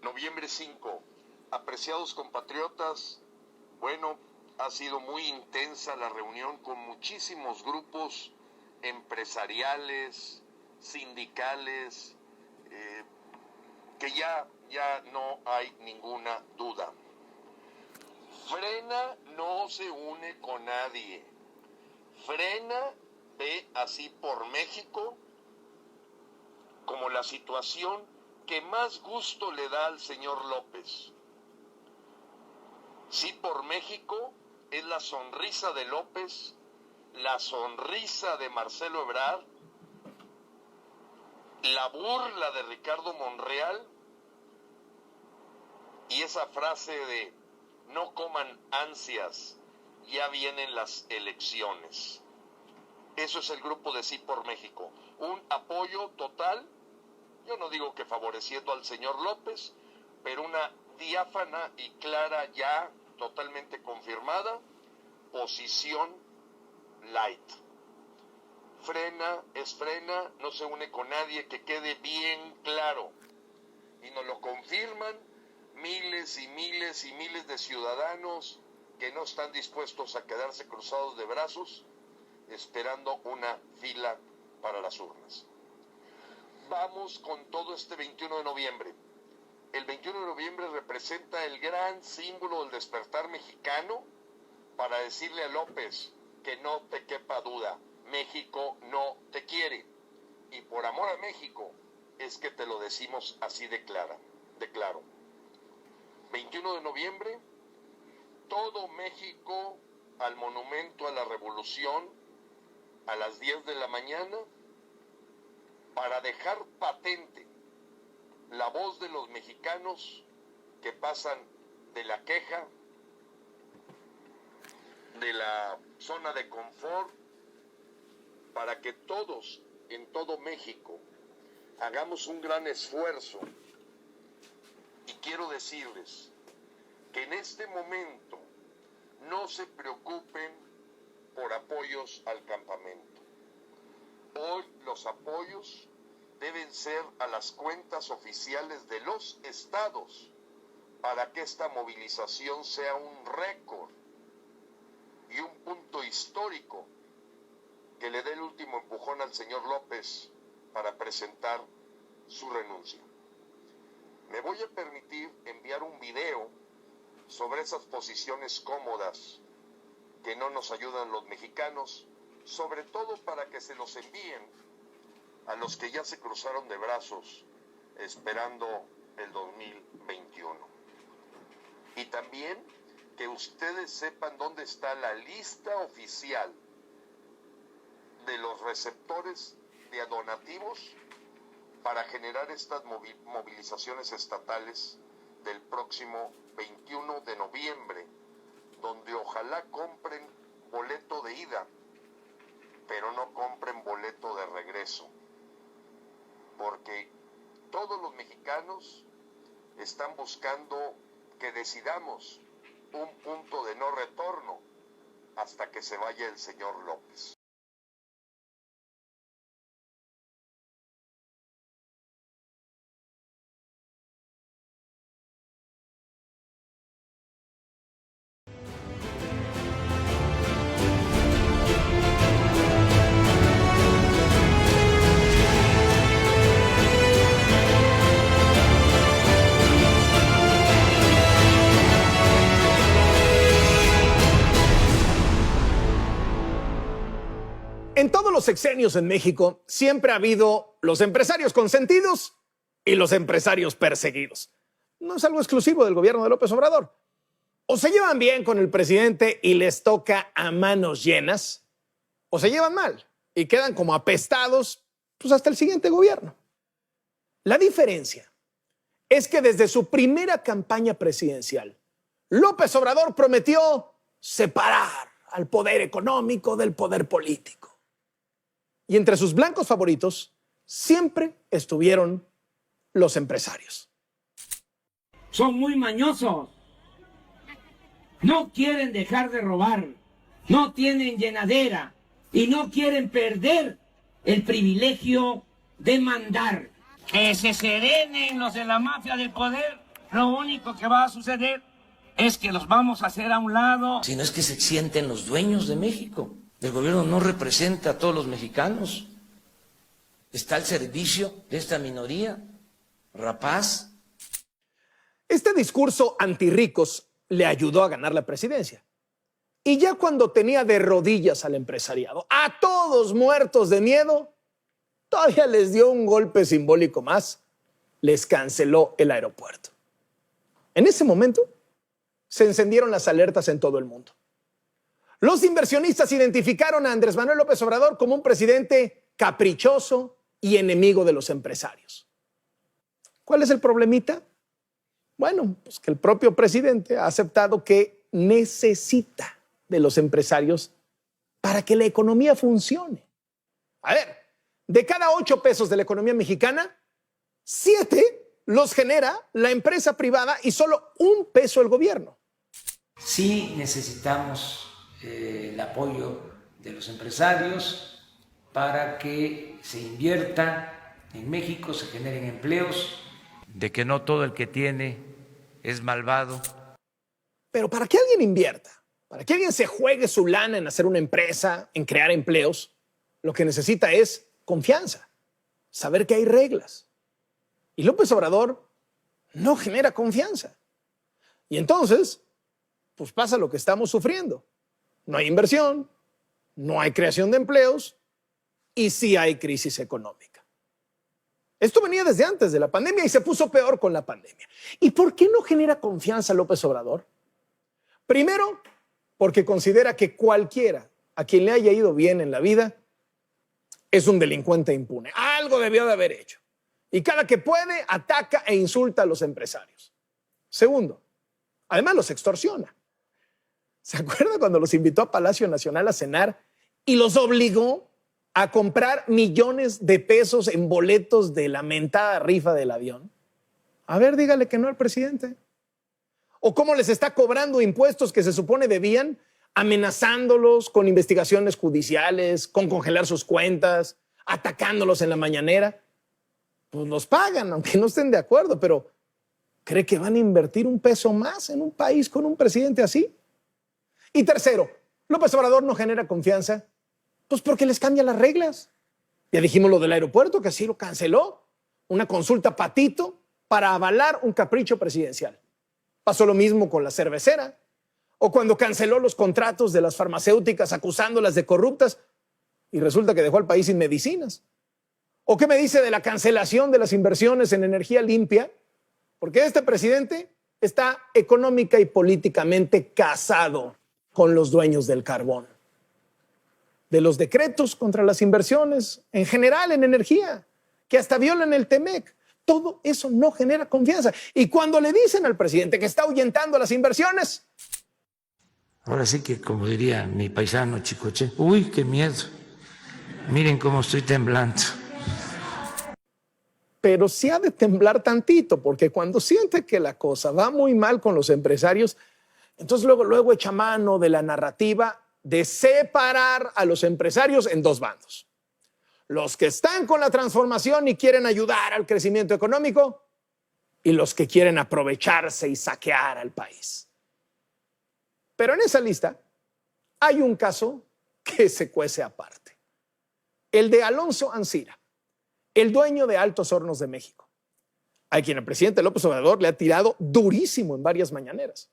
Noviembre 5. Apreciados compatriotas, bueno, ha sido muy intensa la reunión con muchísimos grupos empresariales, sindicales, que ya no hay ninguna duda. Frena no se une con nadie. Frena ve así por México como la situación que más gusto le da al señor López. Sí por México es la sonrisa de López, la sonrisa de Marcelo Ebrard, la burla de Ricardo Monreal y esa frase de no coman ansias, ya vienen las elecciones. Eso es el grupo de Sí por México. Un apoyo total, yo no digo que favoreciendo al señor López, pero una diáfana y clara, ya totalmente confirmada, posición light. Frena, es Frena, no se une con nadie, que quede bien claro. Y nos lo confirman miles y miles y miles de ciudadanos que no están dispuestos a quedarse cruzados de brazos esperando una fila para las urnas. Vamos con todo este 21 de noviembre. El 21 de noviembre representa el gran símbolo del despertar mexicano para decirle a López que no te quepa duda, México no te quiere. Y por amor a México es que te lo decimos así de claro. 21 de noviembre, todo México al Monumento a la Revolución a las 10 de la mañana para dejar patente la voz de los mexicanos que pasan de la queja, de la zona de confort, para que todos en todo México hagamos un gran esfuerzo. Y quiero decirles que en este momento no se preocupen por apoyos al campamento. Hoy los apoyos deben ser a las cuentas oficiales de los estados para que esta movilización sea un récord y un punto histórico que le dé el último empujón al señor López para presentar su renuncia. Me voy a permitir enviar un video sobre esas posiciones cómodas que no nos ayudan los mexicanos, sobre todo para que se los envíen a los que ya se cruzaron de brazos esperando el 2021. Y también que ustedes sepan dónde está la lista oficial de los receptores de donativos para generar estas movilizaciones estatales del próximo 21 de noviembre, donde ojalá compren boleto de ida, pero no compren boleto de regreso, porque todos los mexicanos están buscando que decidamos un punto de no retorno hasta que se vaya el señor López. En todos los sexenios en México siempre ha habido los empresarios consentidos y los empresarios perseguidos. No es algo exclusivo del gobierno de López Obrador. O se llevan bien con el presidente y les toca a manos llenas, o se llevan mal y quedan como apestados pues hasta el siguiente gobierno. La diferencia es que desde su primera campaña presidencial, López Obrador prometió separar al poder económico del poder político. Y entre sus blancos favoritos siempre estuvieron los empresarios. Son muy mañosos. No quieren dejar de robar. No tienen llenadera. Y no quieren perder el privilegio de mandar. Que se serenen los de la mafia del poder Lo único que va a suceder es que los vamos a hacer a un lado. Si no es que se sienten los dueños de México. El gobierno no representa a todos los mexicanos. Está al servicio de esta minoría rapaz. Este discurso antirricos le ayudó a ganar la presidencia. Y ya cuando tenía de rodillas al empresariado, a todos muertos de miedo, todavía les dio un golpe simbólico más. Les canceló el aeropuerto. En ese momento, se encendieron las alertas en todo el mundo. Los inversionistas identificaron a Andrés Manuel López Obrador como un presidente caprichoso y enemigo de los empresarios. ¿Cuál es el problemita? Bueno, pues que el propio presidente ha aceptado que necesita de los empresarios para que la economía funcione. A ver, de cada 8 pesos de la economía mexicana, 7 los genera la empresa privada y solo 1 peso el gobierno. Sí necesitamos el apoyo de los empresarios para que se invierta en México, se generen empleos, de que no todo el que tiene es malvado. Pero para que alguien invierta, para que alguien se juegue su lana en hacer una empresa, en crear empleos, lo que necesita es confianza, saber que hay reglas. Y López Obrador no genera confianza. Y entonces, pues pasa lo que estamos sufriendo. No hay inversión, no hay creación de empleos y sí hay crisis económica. Esto venía desde antes de la pandemia y se puso peor con la pandemia. ¿Y por qué no genera confianza López Obrador? Primero, porque considera que cualquiera a quien le haya ido bien en la vida es un delincuente impune. Algo debió de haber hecho. Y cada que puede, ataca e insulta a los empresarios. Segundo, además los extorsiona. ¿Se acuerda cuando los invitó a Palacio Nacional a cenar y los obligó a comprar millones de pesos en boletos de la mentada rifa del avión? A ver, dígale que no al presidente. ¿O cómo les está cobrando impuestos que se supone debían, amenazándolos con investigaciones judiciales, con congelar sus cuentas, atacándolos en la mañanera? Pues los pagan, aunque no estén de acuerdo, pero ¿cree que van a invertir 1 peso más en un país con un presidente así? Y tercero, López Obrador no genera confianza, pues porque les cambia las reglas. Ya dijimos lo del aeropuerto, que así lo canceló. Una consulta patito para avalar un capricho presidencial. Pasó lo mismo con la cervecera. O cuando canceló los contratos de las farmacéuticas acusándolas de corruptas y resulta que dejó al país sin medicinas. ¿O qué me dice de la cancelación de las inversiones en energía limpia? Porque este presidente está económica y políticamente casado con los dueños del carbón. De los decretos contra las inversiones en general en energía, que hasta violan el TEMEC. Todo eso no genera confianza. Y cuando le dicen al presidente que está ahuyentando las inversiones, Ahora sí que, como diría mi paisano Chicoche, uy, qué miedo. Miren cómo estoy temblando. pero sí ha de temblar tantito, porque cuando siente que la cosa va muy mal con los empresarios, entonces luego echa mano de la narrativa de separar a los empresarios en 2 bandos. Los que están con la transformación y quieren ayudar al crecimiento económico y los que quieren aprovecharse y saquear al país. Pero en esa lista hay un caso que se cuece aparte. El de Alonso Ancira, el dueño de Altos Hornos de México, a quien el presidente López Obrador le ha tirado durísimo en varias mañaneras.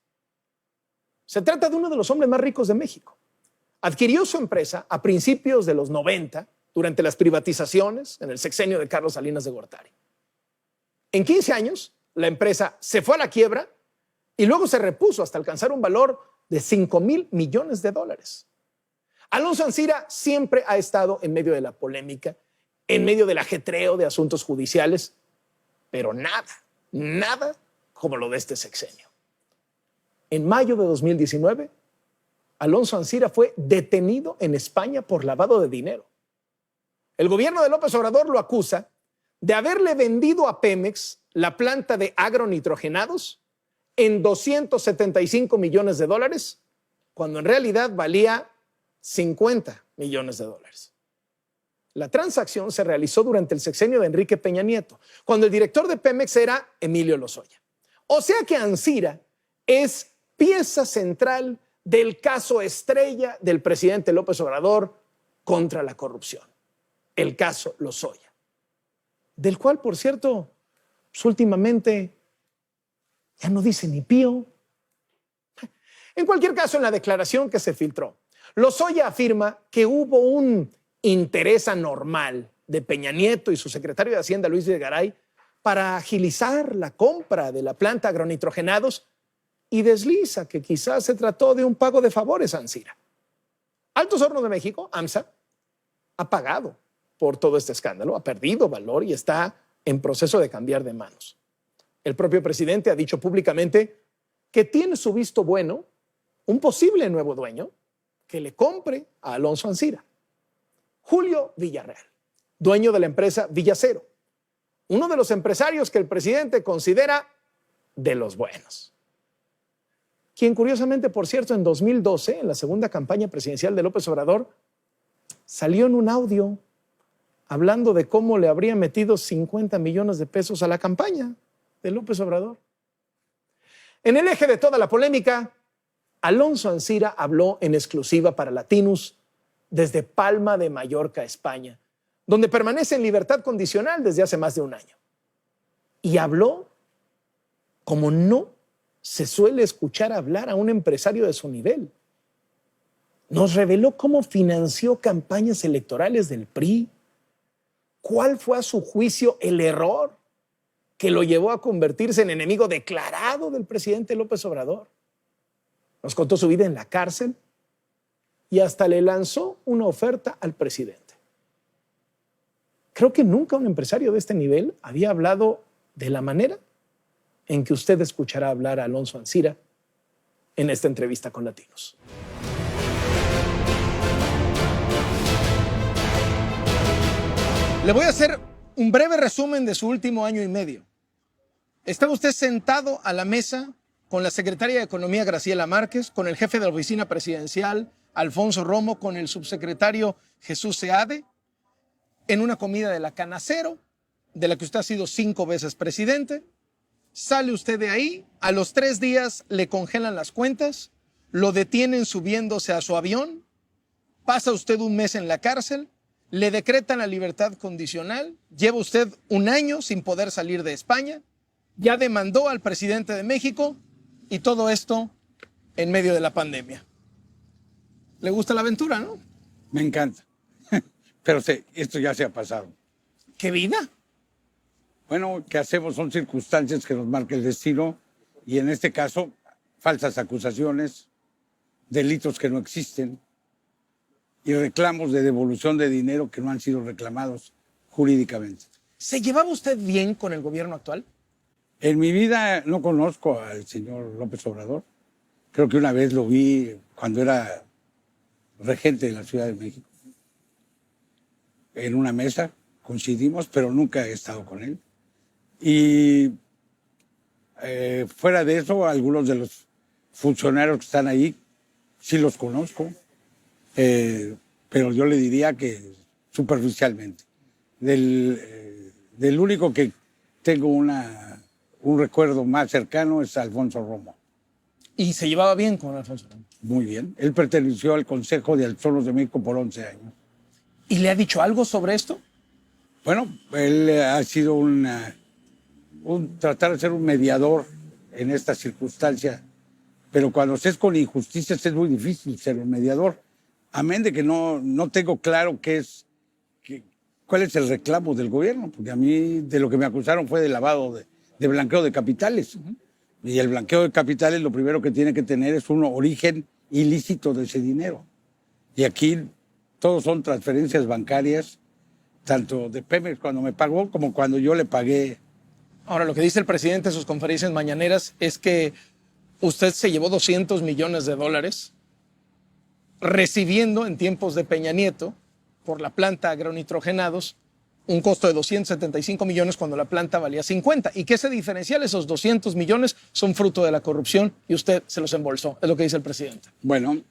Se trata de uno de los hombres más ricos de México. Adquirió su empresa a principios de los 90, durante las privatizaciones en el sexenio de Carlos Salinas de Gortari. En 15 años, la empresa se fue a la quiebra y luego se repuso hasta alcanzar un valor de $5,000 millones. Alonso Ancira siempre ha estado en medio de la polémica, en medio del ajetreo de asuntos judiciales, pero nada como lo de este sexenio. En mayo de 2019, Alonso Ancira fue detenido en España por lavado de dinero. El gobierno de López Obrador lo acusa de haberle vendido a Pemex la planta de agronitrogenados en $275 millones, cuando en realidad valía $50 millones. La transacción se realizó durante el sexenio de Enrique Peña Nieto, cuando el director de Pemex era Emilio Lozoya. O sea que Ancira es pieza central del caso estrella del presidente López Obrador contra la corrupción, el caso Lozoya, del cual, por cierto, pues últimamente ya no dice ni pío. En cualquier caso, en la declaración que se filtró, Lozoya afirma que hubo un interés anormal de Peña Nieto y su secretario de Hacienda, Luis Videgaray, para agilizar la compra de la planta agronitrogenados y desliza que quizás se trató de un pago de favores a Ancira. Altos Hornos de México, AMSA, ha pagado por todo este escándalo, ha perdido valor y está en proceso de cambiar de manos. El propio presidente ha dicho públicamente que tiene su visto bueno un posible nuevo dueño que le compre a Alonso Ancira. Julio Villarreal, dueño de la empresa Villacero, uno de los empresarios que el presidente considera de los buenos. Quien curiosamente, por cierto, en 2012, en la segunda campaña presidencial de López Obrador, salió en un audio hablando de cómo le habría metido 50 millones de pesos a la campaña de López Obrador. En el eje de toda la polémica, Alonso Ancira habló en exclusiva para Latinus desde Palma de Mallorca, España, donde permanece en libertad condicional desde hace más de un año. Y habló como no se suele escuchar hablar a un empresario de su nivel. Nos reveló cómo financió campañas electorales del PRI, cuál fue a su juicio el error que lo llevó a convertirse en enemigo declarado del presidente López Obrador. Nos contó su vida en la cárcel y hasta le lanzó una oferta al presidente. Creo que nunca un empresario de este nivel había hablado de la manera en que usted escuchará hablar a Alonso Ancira en esta entrevista con Latinos. Le voy a hacer un breve resumen de su último año y medio. Estaba usted sentado a la mesa con la secretaria de Economía, Graciela Márquez, con el jefe de la oficina presidencial, Alfonso Romo, con el subsecretario Jesús Seade, en una comida de la Canacero, de la que usted ha sido 5 veces presidente. Sale usted de ahí, a los 3 días le congelan las cuentas, lo detienen subiéndose a su avión, pasa usted un mes en la cárcel, le decretan la libertad condicional, lleva usted 1 año sin poder salir de España, ya demandó al presidente de México y todo esto en medio de la pandemia. ¿Le gusta la aventura, no? Me encanta, pero esto ya se ha pasado. ¿Qué vida? Bueno, ¿qué hacemos? Son circunstancias que nos marca el destino y en este caso, falsas acusaciones, delitos que no existen y reclamos de devolución de dinero que no han sido reclamados jurídicamente. ¿Se llevaba usted bien con el gobierno actual? En mi vida no conozco al señor López Obrador. Creo que una vez lo vi cuando era regente de la Ciudad de México. En una mesa coincidimos, pero nunca he estado con él. Y fuera de eso, algunos de los funcionarios que están ahí, sí los conozco, pero yo le diría que superficialmente. Del único que tengo un recuerdo más cercano es Alfonso Romo. ¿Y se llevaba bien con Alfonso Romo? Muy bien. Él perteneció al Consejo de Altos Hornos de México por 11 años. ¿Y le ha dicho algo sobre esto? Bueno, él ha sido tratar de ser un mediador en esta circunstancia, pero cuando se es con injusticias es muy difícil ser un mediador. Amén de que no tengo claro cuál es el reclamo del gobierno, porque a mí de lo que me acusaron fue de lavado, de blanqueo de capitales. Y el blanqueo de capitales lo primero que tiene que tener es un origen ilícito de ese dinero. Y aquí todos son transferencias bancarias, tanto de Pemex cuando me pagó como cuando yo le pagué. Ahora, lo que dice el presidente en sus conferencias mañaneras es que usted se llevó $200 millones recibiendo en tiempos de Peña Nieto por la planta agronitrogenados un costo de 275 millones cuando la planta valía 50, y que ese diferencial, esos 200 millones, son fruto de la corrupción y usted se los embolsó, es lo que dice el presidente. Bueno,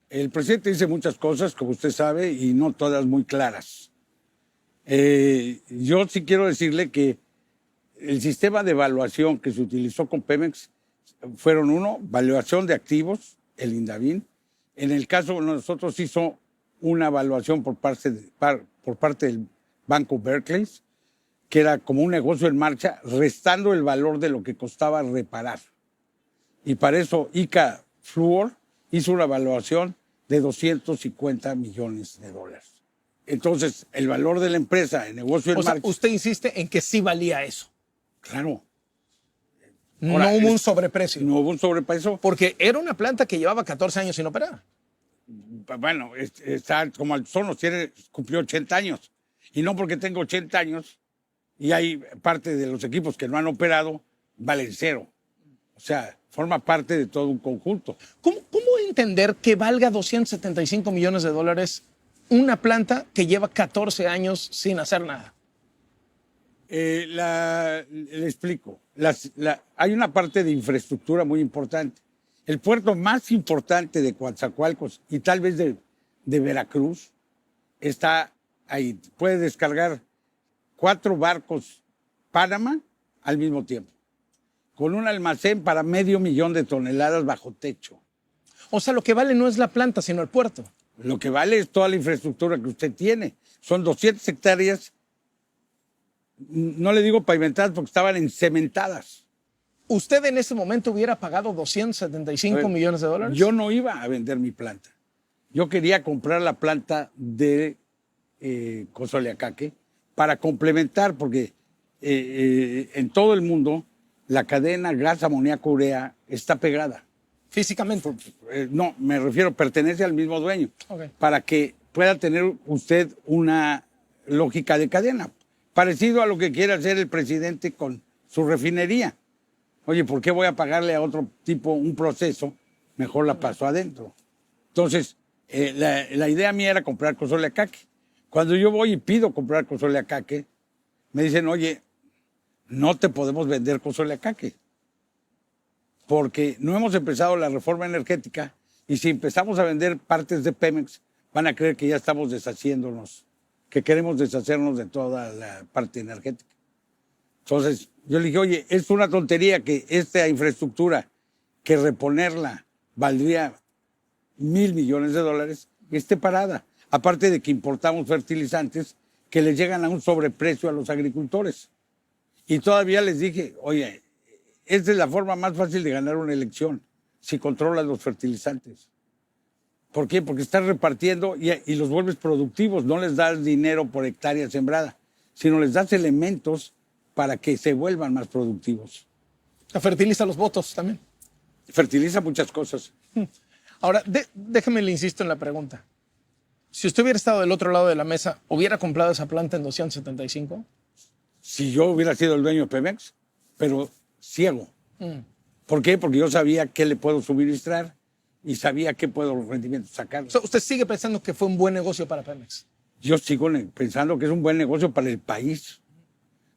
el presidente dice muchas cosas, como usted sabe, y no todas muy claras. Yo sí quiero decirle que el sistema de evaluación que se utilizó con Pemex fueron uno, evaluación de activos, el INDAVIN. En el caso de nosotros hizo una evaluación por parte del Banco Berkeley, que era como un negocio en marcha, restando el valor de lo que costaba reparar. Y para eso ICA Fluor hizo una evaluación de $250 millones. Entonces, el valor de la empresa, el negocio en marcha... Usted insiste en que sí valía eso. Claro. Ahora, no hubo un sobreprecio. No hubo un sobreprecio. Porque era una planta que llevaba 14 años sin operar. Bueno, está como el Sonos cumplió 80 años. Y no porque tenga 80 años y hay parte de los equipos que no han operado, valen cero. O sea, forma parte de todo un conjunto. ¿Cómo entender que valga $275 millones una planta que lleva 14 años sin hacer nada? Le explico. Hay una parte de infraestructura muy importante. El puerto más importante de Coatzacoalcos y tal vez de Veracruz está ahí. Puede descargar 4 barcos Panamá al mismo tiempo, con un almacén para 500,000 de toneladas bajo techo. O sea, lo que vale no es la planta, sino el puerto. Lo que vale es toda la infraestructura que usted tiene. Son 200 hectáreas, no le digo pavimentadas porque estaban encementadas. ¿Usted en ese momento hubiera pagado $275 millones? Yo no iba a vender mi planta. Yo quería comprar la planta de Cozoleacaque para complementar, porque en todo el mundo la cadena gas, amoníaco, urea está pegada. Físicamente. No, me refiero, pertenece al mismo dueño. Okay. Para que pueda tener usted una lógica de cadena. Parecido a lo que quiere hacer el presidente con su refinería. Oye, ¿por qué voy a pagarle a otro tipo un proceso? Mejor la paso adentro. Entonces, la idea mía era comprar Cozoleacaque. Cuando yo voy y pido comprar Cozoleacaque, me dicen, oye, no te podemos vender Cozoleacaque, porque no hemos empezado la reforma energética y si empezamos a vender partes de Pemex, van a creer que ya estamos deshaciéndonos, que queremos deshacernos de toda la parte energética. Entonces, yo le dije, oye, es una tontería que esta infraestructura, que reponerla valdría $1,000 millones, esté parada. Aparte de que importamos fertilizantes que les llegan a un sobreprecio a los agricultores. Y todavía les dije, oye, esta es la forma más fácil de ganar una elección, si controlas los fertilizantes. ¿Por qué? Porque estás repartiendo y los vuelves productivos. No les das dinero por hectárea sembrada, sino les das elementos para que se vuelvan más productivos. Fertiliza los votos también. Fertiliza muchas cosas. Ahora, déjeme le insisto en la pregunta. Si usted hubiera estado del otro lado de la mesa, ¿hubiera comprado esa planta en 275? Si yo hubiera sido el dueño de Pemex, pero ciego. ¿Por qué? Porque yo sabía qué le puedo suministrar y sabía qué puedo rendimiento sacar. O sea, ¿usted sigue pensando que fue un buen negocio para Pemex? Yo sigo pensando que es un buen negocio para el país.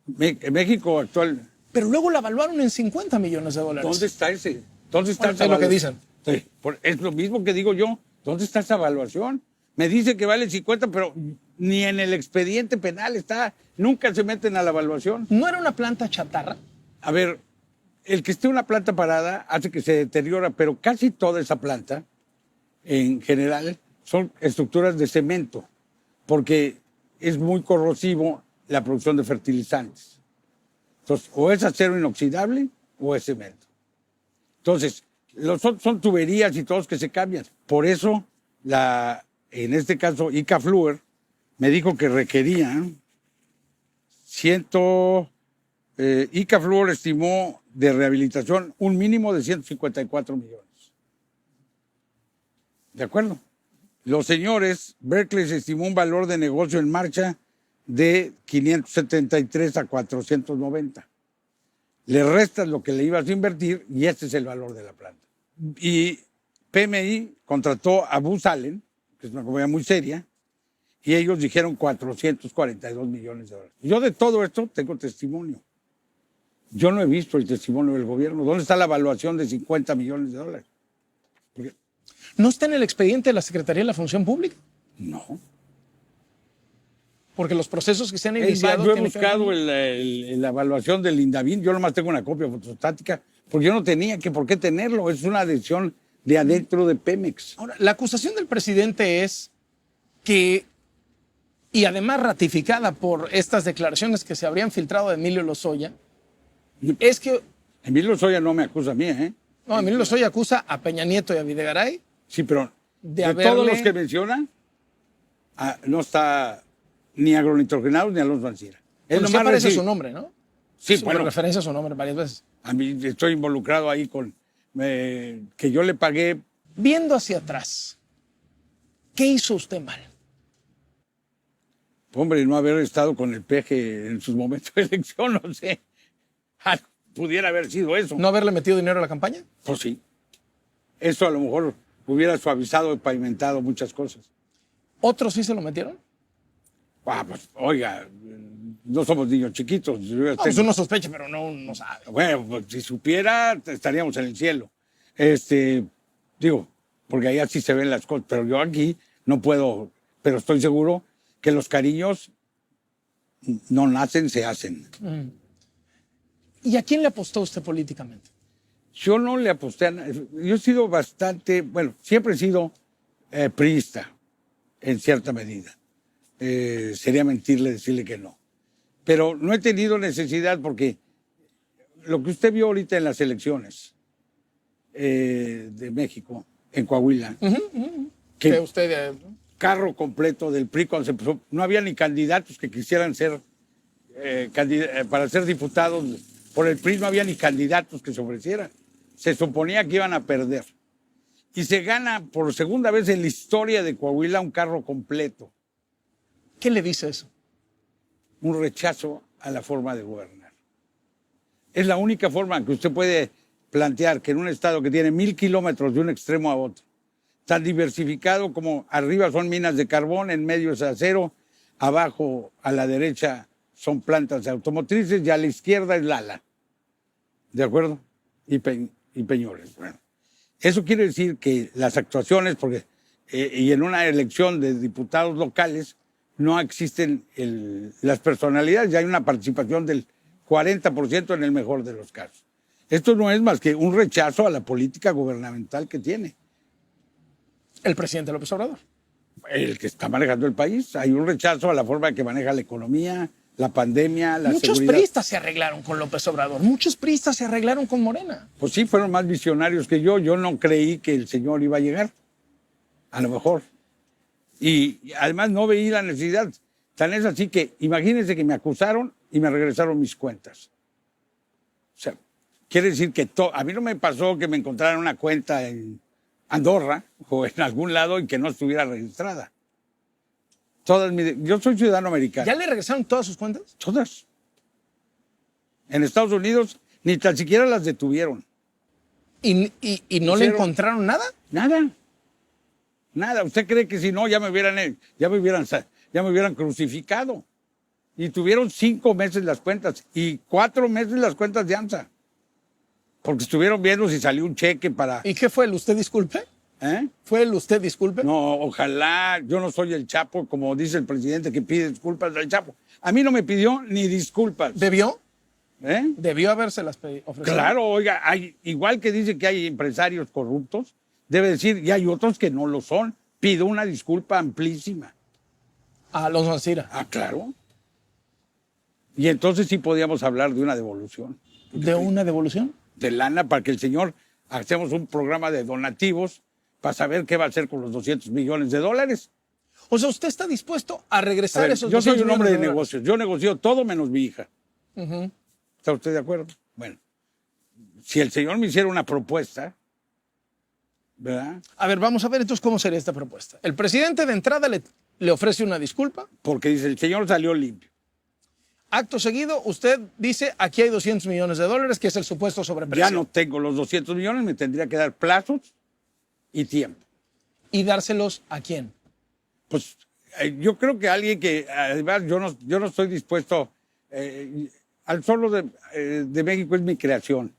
México actual... Pero luego la evaluaron en $50 millones. ¿Dónde está ese? ¿Dónde está esa evaluación? Es lo que dicen. Sí, es lo mismo que digo yo. ¿Dónde está esa evaluación? Me dice que vale 50, pero ni en el expediente penal está. Nunca se meten a la evaluación. ¿No era una planta chatarra? A ver, el que esté una planta parada hace que se deteriora, pero casi toda esa planta, en general, son estructuras de cemento, porque es muy corrosivo la producción de fertilizantes. Entonces, o es acero inoxidable o es cemento. Entonces, los otros son tuberías y todos que se cambian. Por eso, en este caso, ICA Fluor me dijo que requería ICA Fluor estimó de rehabilitación un mínimo de 154 millones. ¿De acuerdo? Los señores, Berkeley estimó un valor de negocio en marcha de 573 a 490. Le restas lo que le ibas a invertir y este es el valor de la planta. Y PMI contrató a Booz Allen, que es una compañía muy seria, y ellos dijeron 442 millones de dólares. Yo de todo esto tengo testimonio. Yo no he visto el testimonio del gobierno. ¿Dónde está la evaluación de 50 millones de dólares? Porque... ¿No está en el expediente de la Secretaría de la Función Pública? No. Porque los procesos que se han Es más, iniciado... yo he tienen que buscado ver- la evaluación del Indavín, yo nomás tengo una copia fotostática, porque yo no tenía que por qué tenerlo, es una decisión de adentro de Pemex. Ahora, la acusación del presidente es que, y además ratificada por estas declaraciones que se habrían filtrado de Emilio Lozoya, es que... Emilio Lozoya no me acusa a mí, ¿eh? No, Emilio Lozoya acusa a Peña Nieto y a Videgaray. Sí, pero De de haberle- todos los que mencionan, no está ni agronitrogenados ni Alonso Ancira. Él Bueno, sí nomás aparece recibe- su nombre, ¿no? Sí, Sí, bueno, referencia a su nombre varias veces. a mí estoy involucrado ahí con que yo le pagué. Viendo hacia atrás, ¿qué hizo usted mal? Hombre, no haber estado con el peje en sus momentos de elección, no sé. Pudiera haber sido eso. ¿No haberle metido dinero a la campaña? Pues sí. Eso a lo mejor hubiera suavizado y pavimentado muchas cosas. ¿Otros sí se lo metieron? Pues, oiga, no somos niños chiquitos. No, pues uno sospecha, pero no sabe. Bueno, pues, si supiera, estaríamos en el cielo. Digo, porque allá sí se ven las cosas, pero yo aquí no puedo, pero estoy seguro que los cariños no nacen, se hacen. ¿Y a quién le apostó usted políticamente? Yo no le aposté a nadie. Yo he sido bastante, bueno, siempre he sido priista, en cierta medida. Sería mentirle decirle que no. Pero no he tenido necesidad porque lo que usted vio ahorita en las elecciones de México, en Coahuila, Que que usted... carro completo del PRI cuando se empezó, no había ni candidatos que quisieran ser para ser diputados por el PRI, no había ni candidatos que se ofrecieran. Se suponía que iban a perder. Y se gana por segunda vez en la historia de Coahuila un carro completo. ¿Qué le dice eso? Un rechazo a la forma de gobernar. Es la única forma que usted puede plantear que en un estado que tiene 1,000 kilómetros de un extremo a otro, tan diversificado como arriba son minas de carbón, en medio es acero, abajo a la derecha son plantas automotrices y a la izquierda es Lala. ¿De acuerdo? Y Peñoles. Bueno, eso quiere decir que las actuaciones, porque y en una elección de diputados locales no existen las personalidades, ya hay una participación del 40% en el mejor de los casos. Esto no es más que un rechazo a la política gubernamental que tiene El presidente López Obrador. el que está manejando el país. Hay un rechazo a la forma en que maneja la economía, la pandemia, la Muchos seguridad. priistas se arreglaron con López Obrador. Muchos priistas se arreglaron con Morena. Pues sí, fueron más visionarios que yo. Yo no creí que el señor iba a llegar. A lo mejor. Y además no veí la necesidad. Tan es así que imagínense que me acusaron y me regresaron mis cuentas. O sea, quiere decir que a mí no me pasó que me encontraran una cuenta en Andorra o en algún lado y que no estuviera registrada. Yo soy ciudadano americano. ¿Ya le regresaron todas sus cuentas? Todas. En Estados Unidos ni tan siquiera las detuvieron. ¿Y no le Hicieron- encontraron nada? Nada. Nada. ¿Usted cree que si no ya me hubieran crucificado? Y tuvieron 5 meses las cuentas y 4 meses las cuentas de AMSA. Porque estuvieron viendo si salió un cheque para... ¿Y qué fue el usted disculpe? ¿Eh? ¿Fue el usted disculpe? No, ojalá, yo no soy el Chapo, como dice el presidente que pide disculpas del Chapo. A mí no me pidió ni disculpas. ¿Debió? ¿Eh? Debió habérselas ofrecido. Claro, oiga, igual que dice que hay empresarios corruptos, debe decir, y hay otros que no lo son. Pido una disculpa amplísima. A Alonso Ancira. Claro. Y entonces sí podíamos hablar de una devolución ¿De una devolución? de lana para que el señor, hacemos un programa de donativos para saber qué va a hacer con los $200 millones. O sea, ¿usted está dispuesto a A regresar ver, esos yo soy 200 un hombre de millones negocios, yo negocio todo menos mi hija. Ujú. ¿Está usted de acuerdo? Bueno, si el señor me hiciera una propuesta, ¿verdad? A ver, vamos a ver entonces cómo sería esta propuesta. El presidente de entrada le ofrece una disculpa. Porque dice, el señor salió limpio. Acto seguido, usted dice, aquí hay $200 millones, que es el supuesto Ya sobreprecio. no tengo los 200 millones, me tendría que dar plazos y tiempo. ¿Y dárselos a quién? Pues yo creo que alguien que, además, yo no estoy dispuesto, al solo de México es mi creación.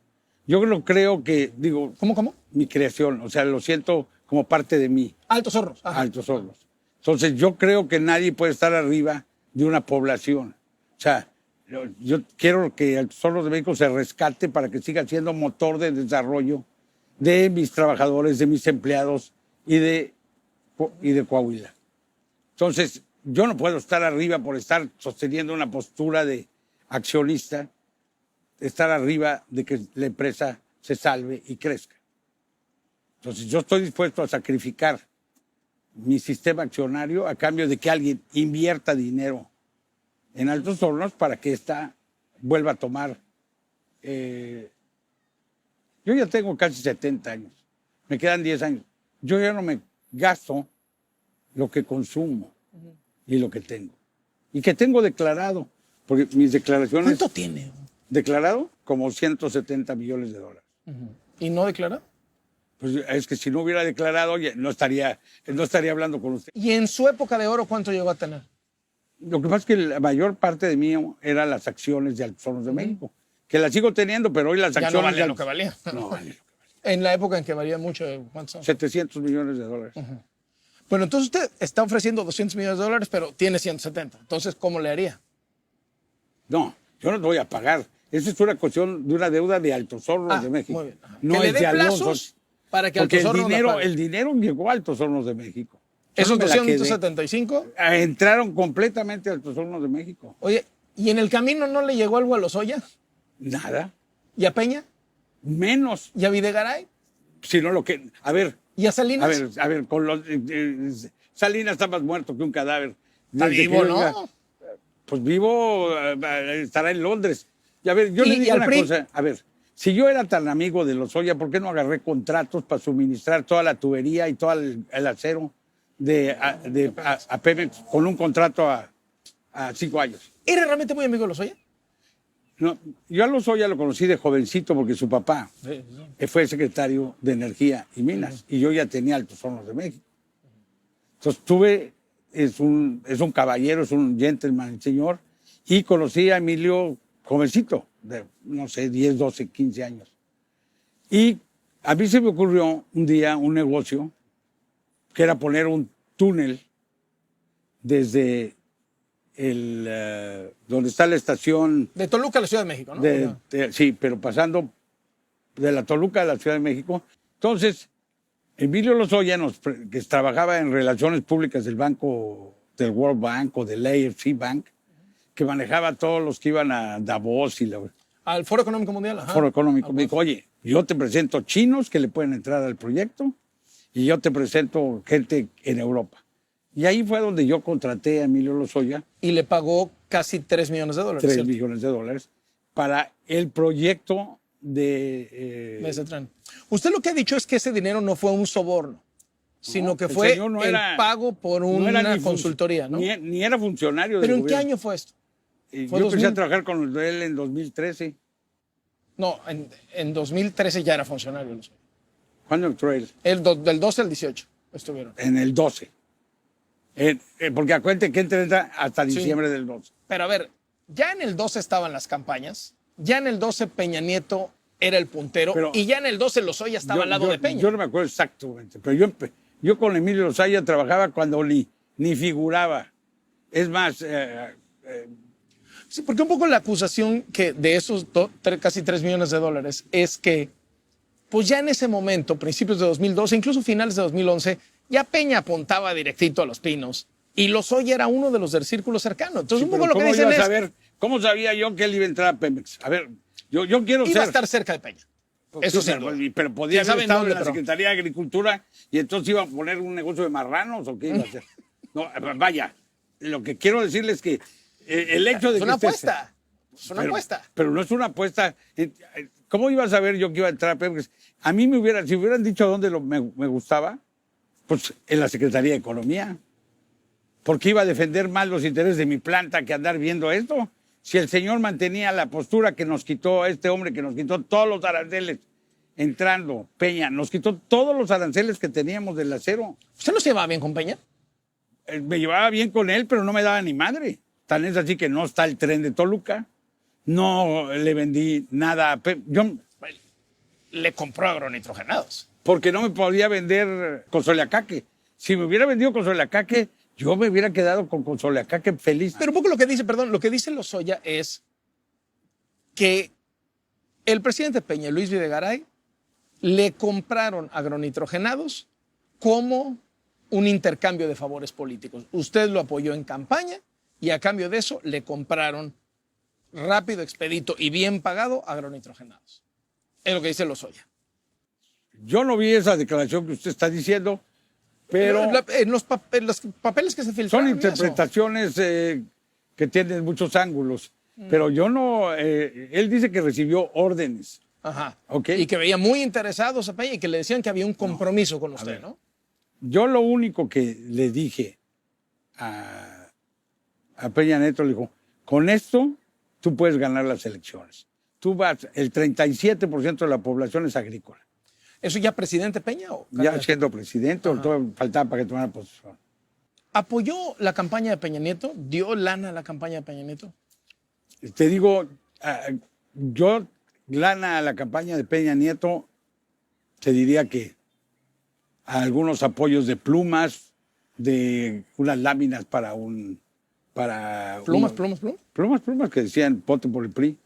Yo no creo que, digo, ¿Cómo? mi creación, o sea, lo siento como parte de mí, Altos Hornos. Ajá. Altos Hornos. Entonces yo creo que nadie puede estar arriba de una población. O sea, yo quiero que Altos Hornos de México se rescate para que siga siendo motor de desarrollo de mis trabajadores, de mis empleados y de Coahuila. Entonces, yo no puedo estar arriba por estar sosteniendo una postura de accionista, estar arriba de que la empresa se salve y crezca. Entonces, yo estoy dispuesto a sacrificar mi sistema accionario a cambio de que alguien invierta dinero en Altos Hornos para que ésta vuelva a tomar. Yo ya tengo casi 70 años, me quedan 10 años. Yo ya no me gasto lo que consumo y lo que tengo. Y que tengo declarado, porque mis declaraciones... ¿Cuánto tiene? Declarado como 170 millones de dólares. ¿Y no declarado? Pues es que si no hubiera declarado, no estaría hablando con usted. ¿Y en su época de oro cuánto llegó a tener? Lo que pasa es que la mayor parte de mí eran las acciones de Altos Hornos de México, que las sigo teniendo, pero hoy las Ya acciones... no valía lo que valía. No vale lo que En la época en que valía mucho, ¿cuántos son? 700 millones de dólares. Bueno, entonces usted está ofreciendo 200 millones de dólares, pero tiene 170. Entonces, ¿cómo le haría? No, yo no te voy a pagar. Esa es una cuestión de una deuda de Altos Hornos de México. Muy bien. No que es le de dé Alonso. plazos para que Porque Altos Hornos la pague. el dinero llegó a Altos Hornos de México. Yo Esos no me la quedé. 275. Entraron completamente a Altos Hornos de México. Oye, ¿y en el camino no le llegó algo a Lozoya? Nada. ¿Y a Peña? Menos. ¿Y a Videgaray? Sino lo que... A ver, ¿Y a Salinas? a ver, con los... Salinas está más muerto que un cadáver. Está Desde vivo, que yo ¿no? Pues vivo, estará en Londres. Y a ver, yo ¿Y le digo al una PRI? cosa. A ver, si yo era tan amigo de Lozoya, ¿por qué no agarré contratos para suministrar toda la tubería y todo el acero a Pemex con un contrato a 5 años? ¿Era realmente muy amigo de Lozoya? No, yo a Lozoya lo conocí de jovencito porque su papá fue secretario de Energía y Minas y yo ya tenía Altos Hornos de México. Entonces es un caballero, es un gentleman, el señor, y conocí a Emilio jovencito, de, no sé, 10, 12, 15 años. Y a mí se me ocurrió un día un negocio que era poner un túnel desde donde está la estación... De Toluca a la Ciudad de México, ¿no? Sí, pero pasando de la Toluca a la Ciudad de México. Entonces, Emilio Lozoya, que trabajaba en relaciones públicas del banco, del World Bank o del AFC Bank, que manejaba a todos los que iban a Davos y Al Foro Económico Mundial. Ajá. Foro Económico, me dijo, oye, yo te presento chinos que le pueden entrar al proyecto y yo te presento gente en Europa. Y ahí fue donde yo contraté a Emilio Lozoya. Y le pagó casi 3 millones de dólares. 3 ¿cierto? millones de dólares para el proyecto de ese tren. Usted lo que ha dicho es que ese dinero no fue un soborno, sino que el fue señor no el era- pago por no era una ni consultoría, ¿no? Ni era funcionario ¿Pero del en qué gobierno. año fue esto? Yo ¿Fue empecé 2000? a trabajar con él en 2013. No, en 2013 ya era funcionario. Lozoya. ¿Cuándo entró él? Del 12 al 18 estuvieron. En el 12. Porque acuérdate que entra hasta Sí. diciembre del 12. Pero a ver, ya en el 12 estaban las campañas, ya en el 12 Peña Nieto era el puntero Pero- y ya en el 12 Lozoya estaba al lado de Peña. Yo no me acuerdo exactamente, pero yo con Emilio Lozoya trabajaba cuando ni figuraba. Es más, Sí, porque un poco la acusación que de esos casi 3 millones de dólares es que, pues ya en ese momento, principios de 2012, incluso finales de 2011, ya Peña apuntaba directito a Los Pinos y Lozoya era uno de los del círculo cercano. Entonces, un pero poco lo que ¿cómo dicen iba a es, saber? ¿Cómo sabía yo que él iba a entrar a Pemex? A ver, yo quiero iba ser... a estar cerca de Peña. Eso sin duda. pero podía ¿Quién haber sabe en estado dónde, en la pero- Secretaría de Agricultura y entonces iba a poner un negocio de marranos o qué iba a hacer. No, vaya, lo que quiero decirles es que el hecho de Es que una usted- apuesta. Es una apuesta. Pero no es una apuesta. ¿Cómo iba a saber yo que iba a entrar a Pemex? A mí si hubieran dicho a dónde me gustaba, pues en la Secretaría de Economía. Porque iba a defender más los intereses de mi planta que andar viendo esto. Si el señor mantenía la postura que nos quitó este hombre, que nos quitó todos los aranceles, entrando, Peña, nos quitó todos los aranceles que teníamos del acero. ¿Usted no se llevaba bien con Peña? Me llevaba bien con él, pero no me daba ni madre. Tan es así que no está el tren de Toluca. No le vendí nada a Pemex. Yo, Le compró agronitrogenados. porque no me podía vender Consoleacaque. Si me hubiera vendido Consoleacaque, Yo me hubiera quedado con Soleacaque feliz. Pero un poco lo que dice, perdón, lo que dice Lozoya es que el presidente Peña y Luis Videgaray le compraron agronitrogenados como un intercambio de favores políticos. Usted lo apoyó en campaña y a cambio de eso le compraron rápido, expedito y bien pagado agronitrogenados. Es lo que dice Lozoya. Yo no vi esa declaración que usted está diciendo, pero En los papeles que se filtraron. son interpretaciones que tienen muchos ángulos. Pero yo no, él dice que recibió órdenes. Ajá. ¿Ok? Y que veía muy interesados a Peña y que le decían que había un compromiso con usted, ¿no? Yo lo único que le dije a Peña Nieto, le dijo, con esto tú puedes ganar las elecciones. Tú vas, el 37% de la población es agrícola. ¿Eso ya presidente Peña o Ya candidato? siendo presidente, todo faltaba para que tomara posición. ¿Apoyó la campaña de Peña Nieto? ¿Dio lana a la campaña de Peña Nieto? Te digo, yo lana a la campaña de Peña Nieto, te diría que a algunos apoyos de plumas, de unas láminas para un... ¿Plumas? Plumas que decían vote por el PRI.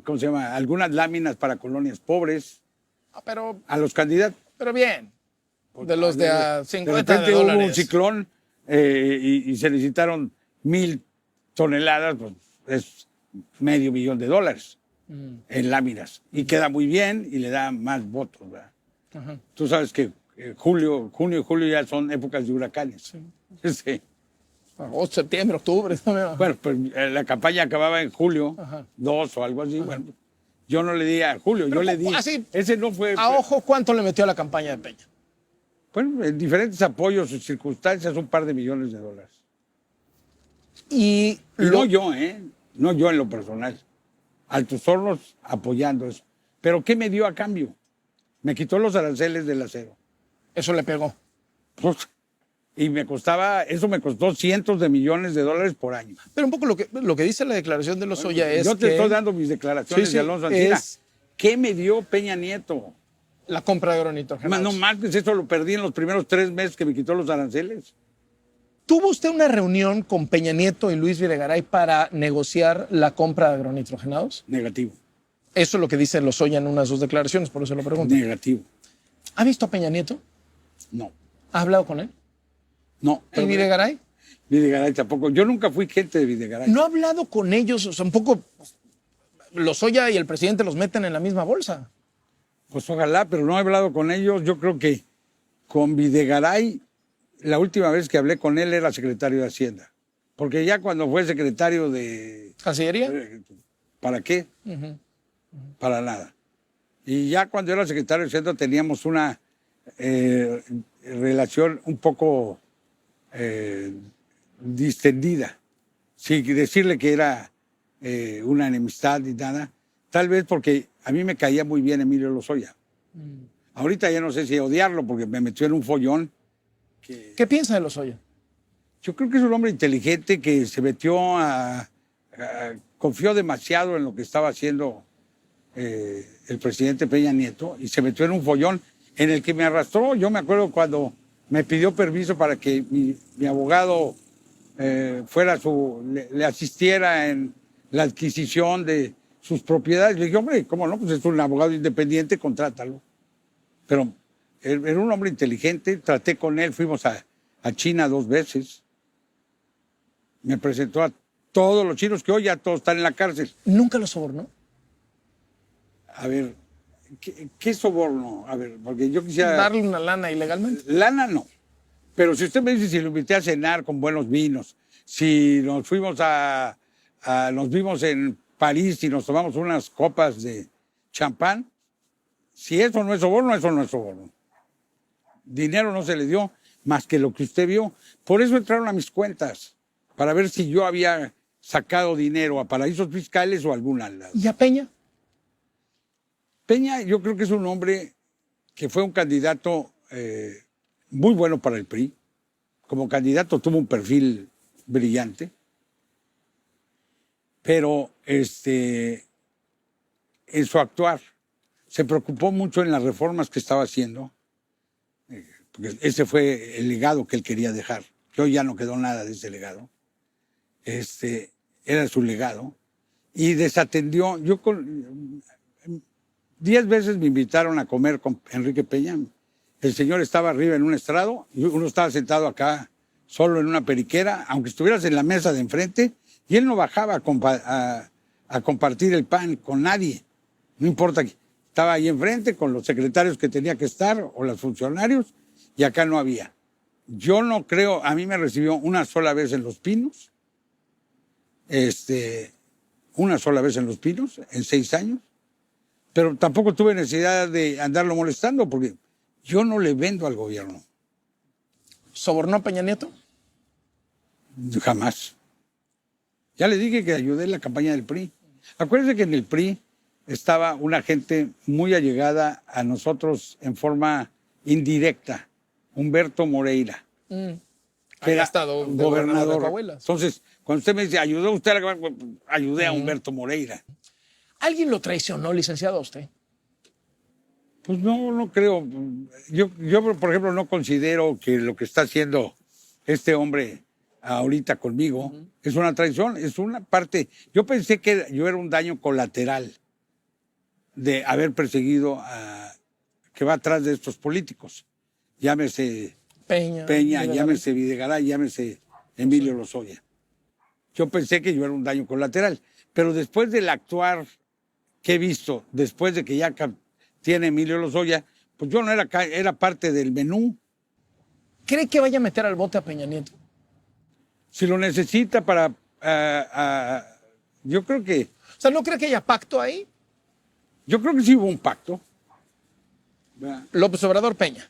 ¿Cómo se llama? Algunas láminas para colonias pobres. Pero A los candidatos. bien. De los de a 50 repente de hubo dólares. un ciclón y se necesitaron 1,000 toneladas, pues es $500,000 en láminas. Y queda muy bien y le da más votos, ¿verdad? Ajá. Tú sabes que junio y julio ya son épocas de huracanes. Sí. Agosto, septiembre, octubre. Bueno, pues la campaña acababa en julio, Ajá. 2 o algo así. Bueno, yo no le di a julio, Pero yo le di. así, Ese no fue. A ojo, ¿cuánto le metió a la campaña de Peña? Bueno, en diferentes apoyos y circunstancias, $1 par de millones. Y No yo, ¿eh? No yo en lo personal. Altos Hornos apoyando eso. ¿Pero qué me dio a cambio? Me quitó los aranceles del acero. eso le pegó. Pues, y eso me costó cientos de millones de dólares por año. Pero un poco lo que dice la declaración de Lozoya es Yo te que estoy dando mis declaraciones Sí, sí, de Alonso Ancina. es- ¿Qué me dio Peña Nieto? la compra de agronitrogenados. No más, eso lo perdí en los primeros 3 meses que me quitó los aranceles. ¿Tuvo usted una reunión con Peña Nieto y Luis Videgaray para negociar la compra de agronitrogenados? Negativo, Eso es lo que dice Lozoya en unas de sus declaraciones, por eso lo pregunto. negativo. ¿Ha visto a Peña Nieto? No, ¿Ha hablado con él? no. ¿Y Videgaray? Videgaray tampoco. Yo nunca fui gente de Videgaray. ¿No ha hablado con ellos? O sea, un poco Lozoya y el presidente los meten en la misma bolsa. Pues ojalá, pero no he hablado con ellos. Yo creo que con Videgaray, la última vez que hablé con él era secretario de Hacienda. Porque ya cuando fue secretario de... ¿Cancillería? ¿Para qué? Para nada. Y ya cuando era secretario de Hacienda teníamos una relación un poco distendida. Sin decirle que era una enemistad ni nada. Tal vez porque a mí me caía muy bien Emilio Lozoya. Ahorita ya no sé si odiarlo porque me metió en un follón. ¿Qué piensa de Lozoya? Yo creo que es un hombre inteligente que se metió confió demasiado en lo que estaba haciendo el presidente Peña Nieto y se metió en un follón en el que me arrastró. Yo me acuerdo cuando me pidió permiso para que mi abogado le asistiera en la adquisición de sus propiedades. Le dije, hombre, ¿cómo no? Pues es un abogado independiente, contrátalo. Pero era un hombre inteligente, traté con él, fuimos a China 2 veces. Me presentó a todos los chinos que hoy ya todos están en la cárcel. ¿Nunca lo sobornó? A ver, ¿qué soborno? A ver, porque yo quisiera... ¿Darle una lana ilegalmente? Lana no. Pero si usted me dice si lo invité a cenar con buenos vinos, si nos fuimos nos vimos en París y nos tomamos unas copas de champán, si eso no es soborno, eso no es soborno. Dinero no se le dio más que lo que usted vio. Por eso entraron a mis cuentas, para ver si yo había sacado dinero a paraísos fiscales o a algún lado. ¿Y a Peña? Peña, yo creo que es un hombre que fue un candidato muy bueno para el PRI. Como candidato tuvo un perfil brillante. Pero en su actuar se preocupó mucho en las reformas que estaba haciendo. porque ese fue el legado que él quería dejar, que hoy ya no quedó nada de ese legado. Era su legado, y desatendió. 10 veces me invitaron a comer con Enrique Peña. El señor estaba arriba en un estrado y uno estaba sentado acá solo en una periquera, aunque estuvieras en la mesa de enfrente, y él no bajaba a compartir el pan con nadie. No importa, estaba ahí enfrente con los secretarios que tenía que estar o los funcionarios, y acá no había. Yo no creo, a mí me recibió una sola vez en Los Pinos, una sola vez en Los Pinos, en 6 años, pero tampoco tuve necesidad de andarlo molestando porque yo no le vendo al gobierno. ¿Sobornó a Peña Nieto? Jamás. Ya le dije que ayudé en la campaña del PRI. Acuérdense que en el PRI estaba una gente muy allegada a nosotros en forma indirecta, Humberto Moreira, que era estado gobernador de Coahuila. Entonces, cuando usted me dice, ¿ayudó usted a la ayudé a Humberto Moreira? ¿Alguien lo traicionó, licenciado, a usted? Pues no creo. Yo, por ejemplo, no considero que lo que está haciendo este hombre ahorita conmigo es una traición, es una parte. Yo pensé que yo era un daño colateral de haber perseguido a que va atrás de estos políticos. Llámese Peña, llámese Videgaray, llámese Emilio Lozoya. Yo pensé que yo era un daño colateral, pero después del actuar que he visto, después de que ya tiene Emilio Lozoya, pues yo no era parte del menú. ¿Cree que vaya a meter al bote a Peña Nieto? Si lo necesita para... yo creo que... O sea, ¿no cree que haya pacto ahí? Yo creo que sí hubo un pacto. ¿Verdad? López Obrador, Peña.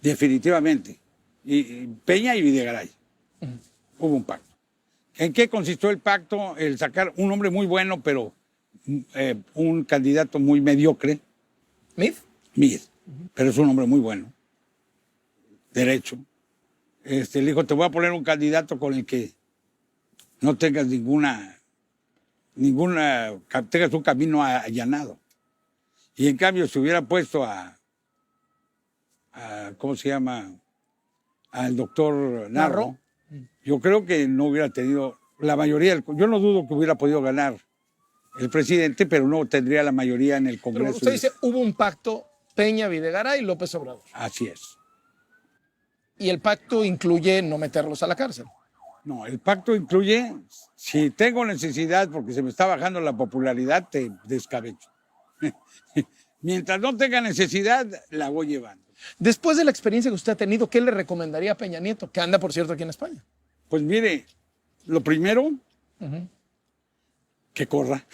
Definitivamente. Y Peña y Videgaray. Hubo un pacto. ¿En qué consistió el pacto? El sacar un hombre muy bueno, pero un candidato muy mediocre. ¿Mid? Pero es un hombre muy bueno. Derecho. Le dijo, te voy a poner un candidato con el que no tengas tengas un camino allanado. Y en cambio, si hubiera puesto ¿cómo se llama? Al doctor Narro, yo creo que no hubiera tenido la mayoría. Yo no dudo que hubiera podido ganar el presidente, pero no tendría la mayoría en el Congreso. Pero usted dice, hubo un pacto Peña, Videgaray y López Obrador. Así es. Y el pacto incluye no meterlos a la cárcel. No, el pacto incluye, si tengo necesidad, porque se me está bajando la popularidad, te descabecho. Mientras no tenga necesidad, la voy llevando. Después de la experiencia que usted ha tenido, ¿qué le recomendaría a Peña Nieto, que anda, por cierto, aquí en España? Pues mire, lo primero, que corra,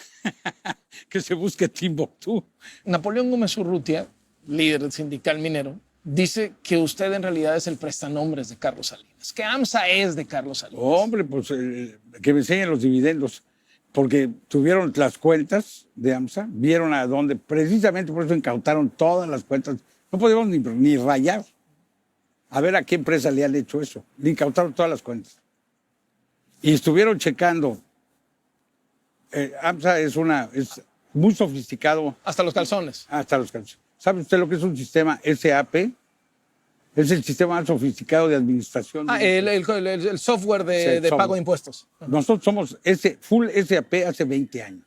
que se busque Timbuktu. Napoleón Gómez Urrutia, líder sindical minero, dice que usted en realidad es el prestanombres de Carlos Salinas, que AMSA es de Carlos Salinas. Hombre, pues que me enseñen los dividendos, porque tuvieron las cuentas de AMSA, vieron a dónde, precisamente por eso incautaron todas las cuentas. No podíamos ni rayar. A ver a qué empresa le han hecho eso. Le incautaron todas las cuentas. Y estuvieron checando. AMSA es muy sofisticado. Hasta los calzones. Hasta los calzones. ¿Sabe usted lo que es un sistema SAP? Es el sistema más sofisticado de administración. El software de pago de impuestos. Nosotros somos full SAP hace 20 años.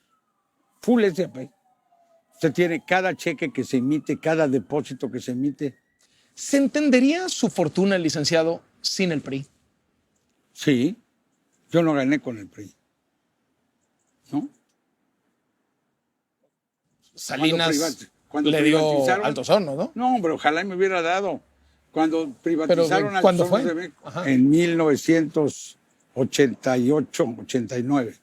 Full SAP. Usted tiene cada cheque que se emite, cada depósito que se emite. ¿Se entendería su fortuna, licenciado, sin el PRI? Sí. Yo no gané con el PRI. ¿No? Salinas cuando le dio altos hornos, ¿no? No, pero ojalá me hubiera dado. Cuando privatizaron a ¿cuándo fue? De México, en 1988, 89.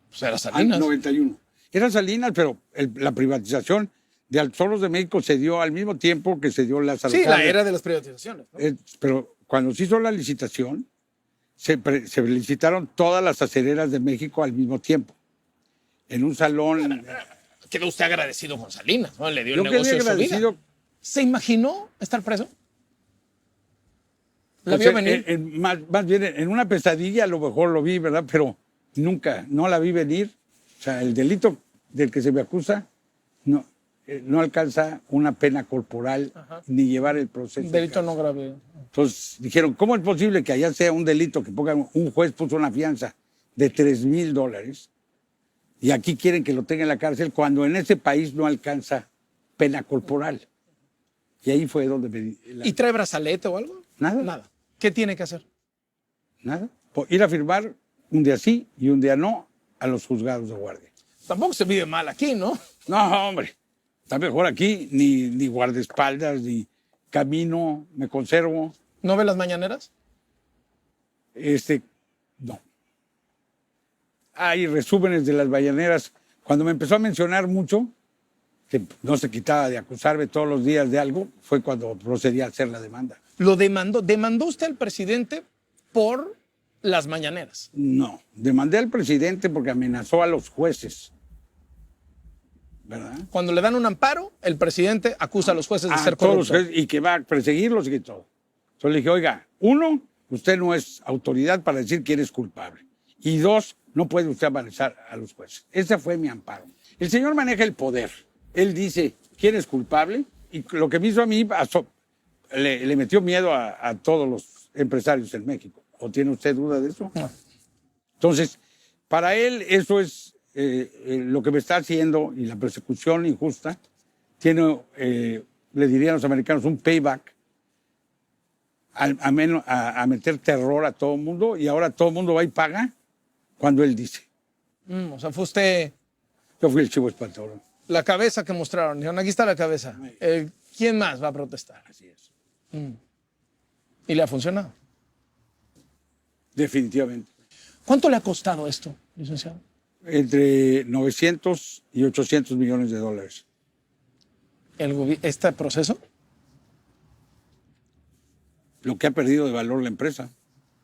Pues era Salinas. 91. Era Salinas, pero la privatización de Altos de México se dio al mismo tiempo que se dio Lázaro Sí, Cárdenas. la era de las privatizaciones, ¿no? Pero cuando se hizo la licitación, se licitaron todas las acereras de México al mismo tiempo. En un salón. Quedó usted agradecido con Salinas, ¿no? Le dio el Yo negocio quedé de su agradecido. vida. ¿Se imaginó estar preso? ¿La Pues vio venir? más bien, en una pesadilla a lo mejor lo vi, ¿verdad? Pero nunca, no la vi venir. O sea, el delito del que se me acusa, no. no alcanza una pena corporal ni llevar el proceso. Delito no grave. Entonces dijeron, ¿cómo es posible que allá sea un delito que pongan, un juez puso una fianza de $3,000 y aquí quieren que lo tenga en la cárcel cuando en ese país no alcanza pena corporal? Y ahí fue donde me di ¿Y trae brazalete o algo? Nada. Nada. ¿Qué tiene que hacer? Nada. Ir a firmar un día sí y un día no a los juzgados de guardia. Tampoco se vive mal aquí, ¿no? No, hombre. Está mejor aquí, ni guardaespaldas, ni camino, me conservo. ¿No ve las mañaneras? No. Hay resúmenes de las mañaneras. Cuando me empezó a mencionar mucho, que no se quitaba de acusarme todos los días de algo, fue cuando procedí a hacer la demanda. Lo demandó. ¿Demandó usted al presidente por las mañaneras? No, demandé al presidente porque amenazó a los jueces. ¿Verdad? Cuando le dan un amparo, el presidente acusa a los jueces de ser todos los corruptos. jueces, y que va a perseguirlos y que todo. Entonces le dije, oiga, uno, usted no es autoridad para decir quién es culpable. Y dos, no puede usted amenazar a los jueces. Ese fue mi amparo. El señor maneja el poder. Él dice quién es culpable y lo que me hizo a mí le metió miedo a todos los empresarios en México. ¿O tiene usted duda de eso? No. Entonces, para él eso es lo que me está haciendo y la persecución injusta tiene, le dirían los americanos, un payback a meter terror a todo el mundo y ahora todo el mundo va y paga cuando él dice. O sea, fue usted Yo fui el chivo expiatorio. la cabeza que mostraron. Dijeron, aquí está la cabeza. ¿Quién más va a protestar? Así es. Y le ha funcionado. Definitivamente. ¿Cuánto le ha costado esto, licenciado? Entre 900 y 800 millones de dólares. ¿Este proceso? Lo que ha perdido de valor la empresa.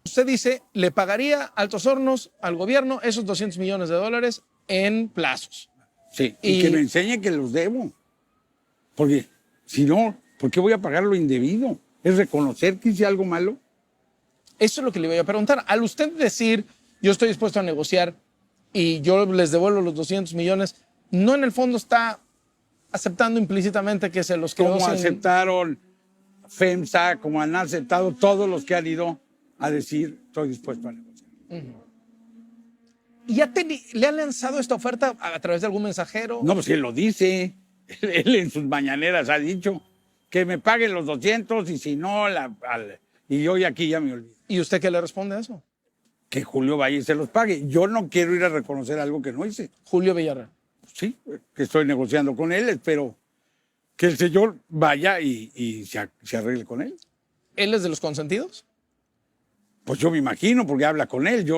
Usted dice, le pagaría Altos Hornos al gobierno esos 200 millones de dólares en plazos. Sí, y que me enseñe que los debo. Porque si no, ¿por qué voy a pagar lo indebido? ¿Es reconocer que hice algo malo? Eso es lo que le voy a preguntar. Al usted decir, yo estoy dispuesto a negociar y yo les devuelvo los 200 millones, ¿no en el fondo está aceptando implícitamente que se los quedó Como sin... aceptaron FEMSA, como han aceptado todos los que han ido a decir, estoy dispuesto a negociar. ¿Y le han lanzado esta oferta a través de algún mensajero? No, pues él lo dice. Él en sus mañaneras ha dicho que me paguen los 200 y si no, y hoy aquí ya me olvido. ¿Y usted qué le responde a eso? Que Julio vaya y se los pague. Yo no quiero ir a reconocer algo que no hice. Julio Villarreal. Sí, que estoy negociando con él, espero que el señor vaya y se arregle con él. ¿Él es de los consentidos? Pues yo me imagino, porque habla con él.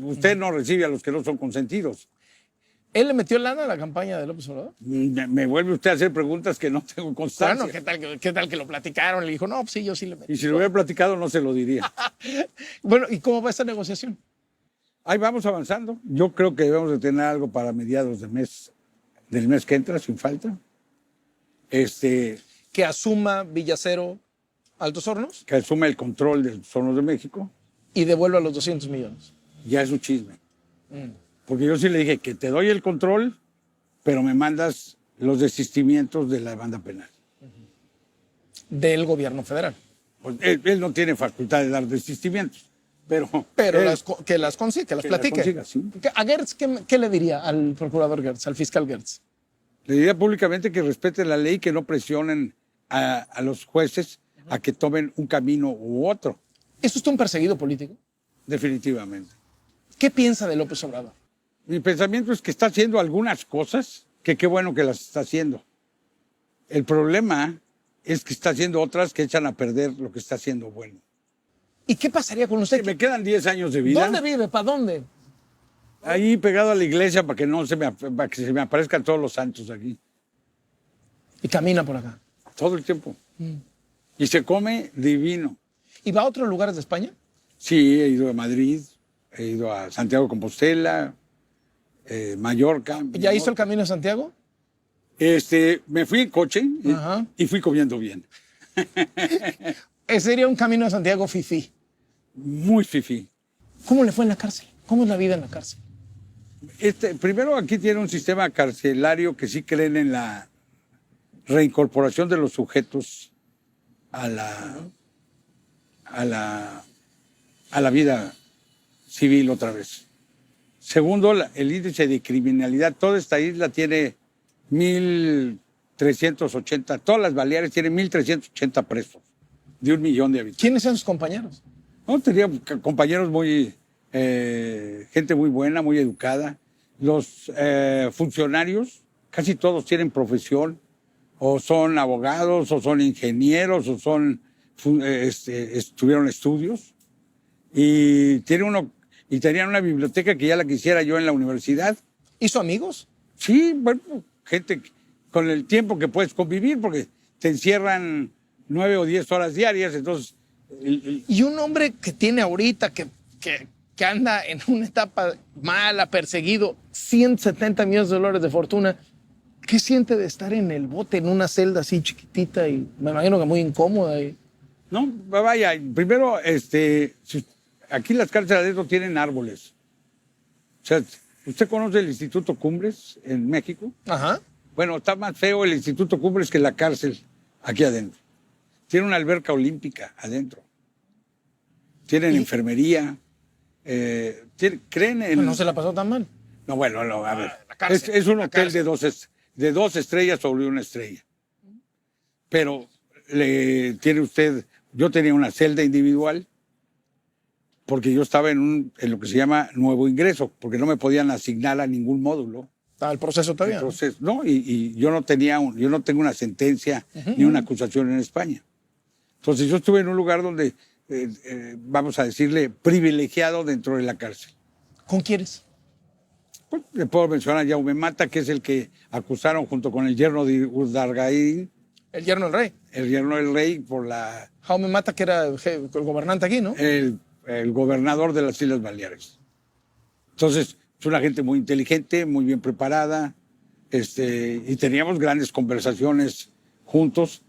Usted no recibe a los que no son consentidos. ¿Él le metió lana a la campaña de López Obrador? Me vuelve usted a hacer preguntas que no tengo constancia. Bueno, ¿qué tal que lo platicaron? Le dijo, no, pues sí, yo sí le metí. Y si lo hubiera platicado, no se lo diría. Bueno, ¿y cómo va esta negociación? Ahí vamos avanzando. Yo creo que debemos de tener algo para mediados del mes que entra, sin falta. Que asuma Villacero Altos Hornos Que asume el control de los Hornos de México. y devuelva los 200 millones. Ya es un chisme. Porque yo sí le dije que te doy el control, pero me mandas los desistimientos de la banda penal. Del gobierno federal. Pues él no tiene facultad de dar desistimientos, pero Que las consiga, que las platique. consiga, sí. ¿A Gertz qué le diría al procurador Gertz, al fiscal Gertz? Le diría públicamente que respeten la ley, que no presionen a los jueces a que tomen un camino u otro. ¿Es usted un perseguido político? Definitivamente. ¿Qué piensa de López Obrador? Mi pensamiento es que está haciendo algunas cosas, que qué bueno que las está haciendo. El problema es que está haciendo otras que echan a perder lo que está haciendo bueno. ¿Y qué pasaría con usted? Me quedan 10 años de vida. ¿Dónde vive? ¿Para dónde? Ahí pegado a la iglesia para que para que se me aparezcan todos los santos aquí. Y camina por acá. Todo el tiempo. Y se come divino. ¿Y va a otros lugares de España? Sí, he ido a Madrid, he ido a Santiago de Compostela, Mallorca. ¿Ya hizo el Camino de Santiago? Me fui en coche Ajá. y fui comiendo bien. Ese sería un Camino de Santiago fifí. Muy fifí. ¿Cómo le fue en la cárcel? ¿Cómo es la vida en la cárcel? Primero aquí tiene un sistema carcelario que sí creen en la reincorporación de los sujetos a la vida civil otra vez. Segundo, el índice de criminalidad. Toda esta isla tiene 1.380, todas las Baleares tienen 1.380 presos de 1 millón de habitantes. ¿Quiénes son sus compañeros? No, tenía compañeros gente muy buena, muy educada. Los funcionarios, casi todos tienen profesión, o son abogados, o son ingenieros, o tuvieron estudios. Y tenían una biblioteca que ya la quisiera yo en la universidad. ¿Hizo amigos? Sí, bueno, gente con el tiempo que puedes convivir, porque te encierran 9 o 10 horas diarias, entonces... Y un hombre que tiene ahorita, que anda en una etapa mala, perseguido, 170 millones de dólares de fortuna, ¿qué siente de estar en el bote, en una celda así chiquitita y me imagino que muy incómoda? No, vaya, primero, aquí las cárceles adentro tienen árboles. O sea, ¿usted conoce el Instituto Cumbres en México? Ajá. Bueno, está más feo el Instituto Cumbres que la cárcel aquí adentro. Tiene una alberca olímpica adentro. Tienen enfermería. ¿Creen en...? No se la pasó tan mal. No, bueno, no, a ver. Cárcel, es un hotel de 2 estrellas sobre 1 estrella. Pero tiene usted... Yo tenía una celda individual porque yo estaba en lo que se llama nuevo ingreso, porque no me podían asignar a ningún módulo. ¿Estaba el proceso todavía? Entonces, no, y yo no tengo una sentencia ni una acusación en España. Entonces yo estuve en un lugar donde, vamos a decirle, privilegiado dentro de la cárcel. ¿Con quiénes? Pues, le puedo mencionar a Jaume Mata, que es el que acusaron junto con el yerno de Urdargaín. El yerno del rey. El yerno del rey por la... Jaume Mata, que era el gobernante aquí, ¿no? El gobernador de las Islas Baleares. Entonces, es una gente muy inteligente, muy bien preparada, y teníamos grandes conversaciones juntos.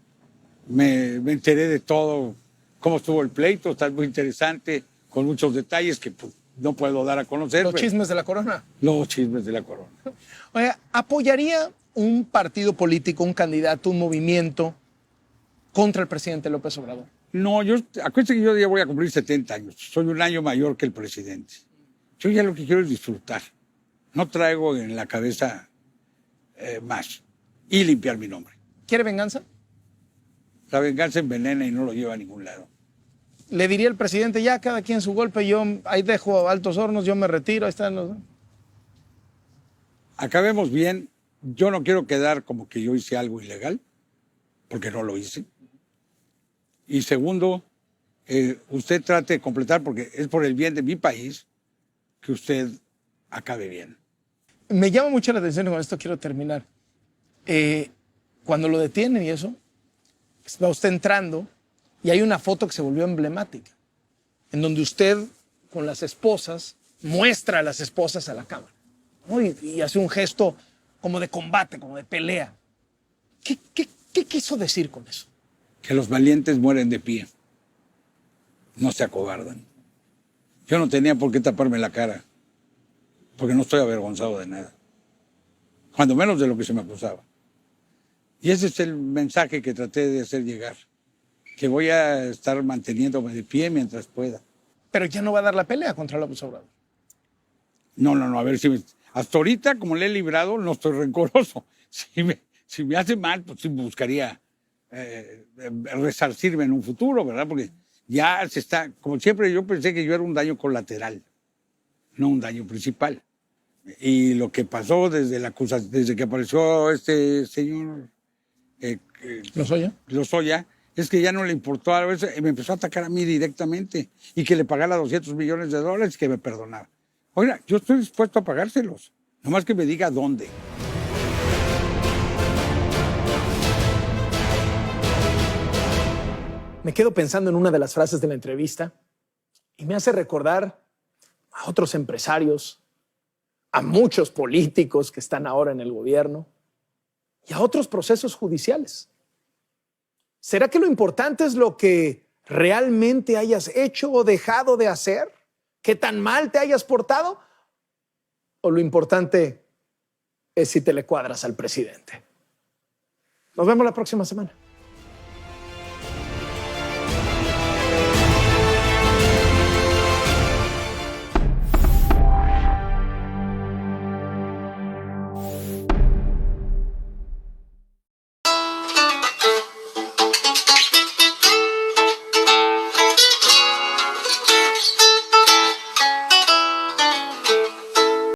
Me enteré de todo, cómo estuvo el pleito, está muy interesante, con muchos detalles que pues, no puedo dar a conocer. Los chismes de la corona. Los chismes de la corona. Oye, ¿apoyaría un partido político, un candidato, un movimiento contra el presidente López Obrador? No, acuérdense que yo ya voy a cumplir 70 años. Soy un año mayor que el presidente. Yo ya lo que quiero es disfrutar. No traigo en la cabeza más. Y limpiar mi nombre. ¿Quiere venganza? La venganza envenena y no lo lleva a ningún lado. Le diría al presidente, ya cada quien su golpe, yo ahí dejo Altos Hornos, yo me retiro, ahí están los... Acabemos bien. Yo no quiero quedar como que yo hice algo ilegal, porque no lo hice. Y segundo, usted trate de completar, porque es por el bien de mi país, que usted acabe bien. Me llama mucho la atención y con esto quiero terminar. Cuando lo detienen y eso, va usted entrando y hay una foto que se volvió emblemática, en donde usted con las esposas muestra a las esposas a la cámara, ¿no? y hace un gesto como de combate, como de pelea. ¿Qué quiso decir con eso? Que los valientes mueren de pie, no se acobardan. Yo no tenía por qué taparme la cara, porque no estoy avergonzado de nada, cuando menos de lo que se me acusaba. Y ese es el mensaje que traté de hacer llegar, que voy a estar manteniéndome de pie mientras pueda. Pero ya no va a dar la pelea contra López Obrador. No, a ver si hasta ahorita, como le he librado, no estoy rencoroso. Si me hace mal, pues sí buscaría resarcirme en un futuro, ¿verdad? Porque ya se está, como siempre yo pensé que yo era un daño colateral, no un daño principal. Y lo que pasó desde que apareció este señor Lozoya, es que ya no le importó, a veces me empezó a atacar a mí directamente y que le pagara $200 millones y que me perdonara. Oiga, yo estoy dispuesto a pagárselos, nomás que me diga dónde. Me quedo pensando en una de las frases de la entrevista y me hace recordar a otros empresarios, a muchos políticos que están ahora en el gobierno y a otros procesos judiciales. ¿Será que lo importante es lo que realmente hayas hecho o dejado de hacer? ¿Qué tan mal te hayas portado? ¿O lo importante es si te le cuadras al presidente? Nos vemos la próxima semana.